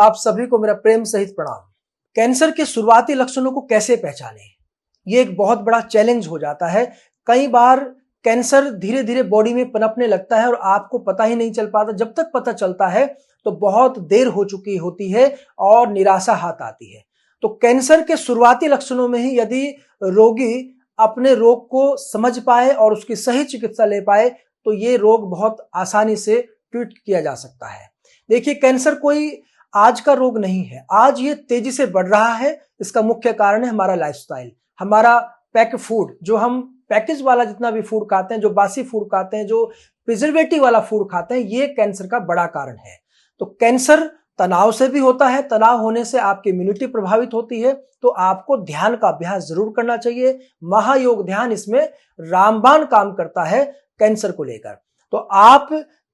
आप सभी को मेरा प्रेम सहित प्रणाम। कैंसर के शुरुआती लक्षणों को कैसे पहचानें, ये एक बहुत बड़ा चैलेंज हो जाता है। कई बार कैंसर धीरे धीरे बॉडी में पनपने लगता है और आपको पता ही नहीं चल पाता। जब तक पता चलता है तो बहुत देर हो चुकी होती है और निराशा हाथ आती है। तो कैंसर के शुरुआती लक्षणों में ही यदि रोगी अपने रोग को समझ पाए और उसकी सही चिकित्सा ले पाए तो ये रोग बहुत आसानी से ट्रीट किया जा सकता है। देखिए, कैंसर कोई आज का रोग नहीं है, आज ये तेजी से बढ़ रहा है। इसका मुख्य कारण है हमारा लाइफस्टाइल, हमारा पैक फूड, जो हम पैकेज वाला जितना भी फूड खाते हैं, जो बासी फूड खाते हैं, जो प्रिजर्वेटिव वाला फूड खाते हैं, ये कैंसर का बड़ा कारण है। तो कैंसर तनाव से भी होता है, तनाव होने से आपकी इम्यूनिटी प्रभावित होती है। तो आपको ध्यान का अभ्यास जरूर करना चाहिए। महायोग ध्यान इसमें रामबाण काम करता है कैंसर को लेकर। तो आप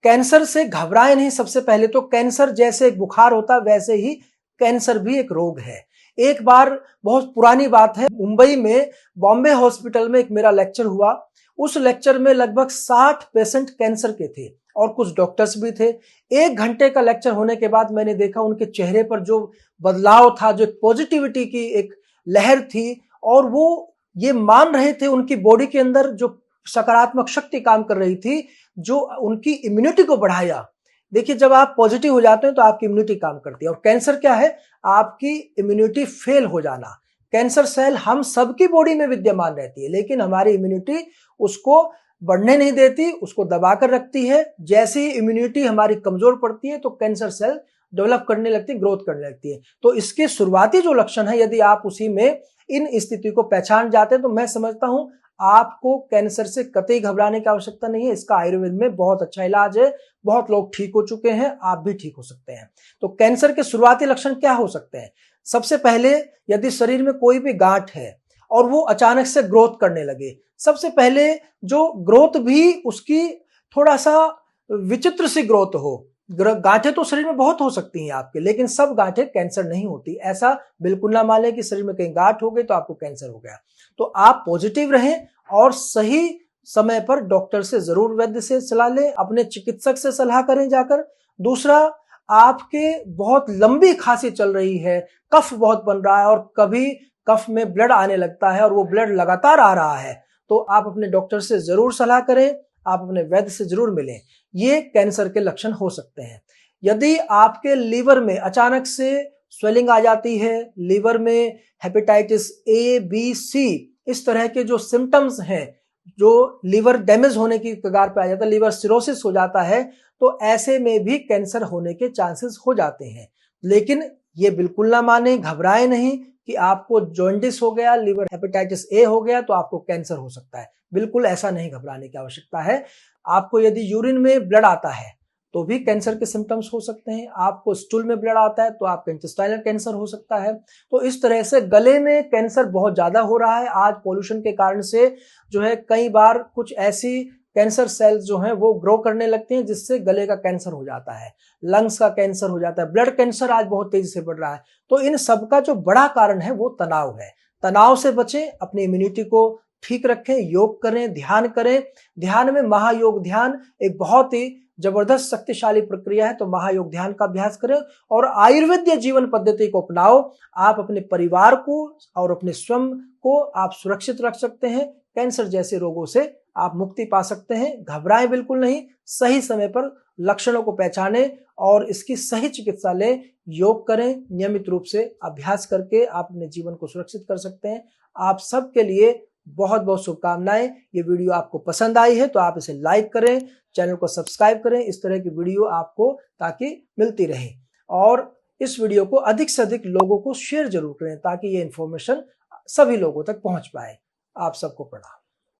कैंसर से घबराएं नहीं। सबसे पहले तो कैंसर जैसे एक बुखार होता है वैसे ही कैंसर भी एक रोग है। एक बार, बहुत पुरानी बात है, मुंबई में बॉम्बे हॉस्पिटल में एक मेरा लेक्चर हुआ। उस लेक्चर में लगभग 60 पेशेंट कैंसर के थे और कुछ डॉक्टर्स भी थे। 1 घंटे का लेक्चर होने के बाद मैंने देखा उनके चेहरे पर जो बदलाव था, जो पॉजिटिविटी की एक लहर थी, और वो ये मान रहे थे उनकी बॉडी के अंदर जो सकारात्मक शक्ति काम कर रही थी, जो उनकी इम्यूनिटी को बढ़ाया। देखिए, जब आप पॉजिटिव हो जाते हैं तो आपकी इम्यूनिटी काम करती है। और कैंसर क्या है? आपकी इम्यूनिटी फेल हो जाना। कैंसर सेल हम सबकी बॉडी में विद्यमान रहती है, लेकिन हमारी इम्यूनिटी उसको बढ़ने नहीं देती, उसको दबाकर रखती है। जैसे ही इम्यूनिटी हमारी कमजोर पड़ती है तो कैंसर सेल डेवलप करने लगती है, ग्रोथ करने लगती है। तो इसके शुरुआती जो लक्षण है, यदि आप उसी में इन स्थिति को पहचान जाते हैं तो मैं समझता हूं आपको कैंसर से कतई घबराने की आवश्यकता नहीं है। इसका आयुर्वेद में बहुत अच्छा इलाज है, बहुत लोग ठीक हो चुके हैं, आप भी ठीक हो सकते हैं। तो कैंसर के शुरुआती लक्षण क्या हो सकते हैं? सबसे पहले, यदि शरीर में कोई भी गांठ है और वो अचानक से ग्रोथ करने लगे, सबसे पहले जो ग्रोथ भी उसकी थोड़ा सा विचित्र सी ग्रोथ हो। गांठें तो शरीर में बहुत हो सकती हैं आपके, लेकिन सब गांठें कैंसर नहीं होती। ऐसा बिल्कुल ना माने कि शरीर में कहीं गांठ हो गई तो आपको कैंसर हो गया। तो आप पॉजिटिव रहें और सही समय पर डॉक्टर से जरूर, वैद्य से सलाह लें, अपने चिकित्सक से सलाह करें जाकर। दूसरा, आपके बहुत लंबी खांसी चल रही है, कफ बहुत बन रहा है और कभी कफ में ब्लड आने लगता है और वो ब्लड लगातार आ रहा है, तो आप अपने डॉक्टर से जरूर सलाह करें, आप अपने वैद्य से जरूर मिलें। ये कैंसर के लक्षण हो सकते हैं। यदि आपके लीवर में अचानक से स्वेलिंग आ जाती है, लीवर में हेपेटाइटिस ए, बी, सी, इस तरह के जो सिम्टम्स हैं, जो लीवर डैमेज होने की कगार पे आ जाता है, लीवर सिरोसिस हो जाता है, तो ऐसे में भी कैंसर होने के चांसेस हो जाते हैं। लेकिन ये बिल्कुल ना माने, घबराएं नहीं कि आपको जॉन्डिस हो गया, लीवर हेपेटाइटिस ए हो गया तो आपको कैंसर हो सकता है। बिल्कुल ऐसा नहीं घबराने की आवश्यकता है। आपको यदि यूरिन में ब्लड आता है तो भी कैंसर के सिम्टम्स हो सकते हैं। आपको स्टूल में ब्लड आता है तो आपको इंटेस्टाइनल कैंसर हो सकता है। तो इस तरह से गले में कैंसर बहुत ज्यादा हो रहा है आज पोल्यूशन के कारण से। जो है, कई बार कुछ ऐसी कैंसर सेल्स जो हैं वो ग्रो करने लगती हैं जिससे गले का कैंसर हो जाता है, लंग्स का कैंसर हो जाता है, ब्लड कैंसर आज बहुत तेजी से बढ़ रहा है। तो इन सब का जो बड़ा कारण है वो तनाव है। तनाव से बचें, अपनी इम्यूनिटी को ठीक रखें, योग करें, ध्यान करें। ध्यान में महायोग ध्यान एक बहुत ही जबरदस्त शक्तिशाली प्रक्रिया है। तो महायोग ध्यान का अभ्यास करें और आयुर्वेदीय जीवन पद्धति को अपनाओ। आप अपने परिवार को और अपने स्वयं को आप सुरक्षित रख सकते हैं। कैंसर जैसे रोगों से आप मुक्ति पा सकते हैं। घबराएं बिल्कुल नहीं, सही समय पर लक्षणों को पहचानें और इसकी सही चिकित्सा लें। योग करें, नियमित रूप से अभ्यास करके आप अपने जीवन को सुरक्षित कर सकते हैं। आप सबके लिए बहुत बहुत शुभकामनाएं। ये वीडियो आपको पसंद आई है तो आप इसे लाइक करें, चैनल को सब्सक्राइब करें। इस तरह की वीडियो आपको ताकि मिलती रहे, और इस वीडियो को अधिक से अधिक लोगों को शेयर जरूर करें ताकि ये इंफॉर्मेशन सभी लोगों तक पहुंच पाए। आप सबको प्रणाम।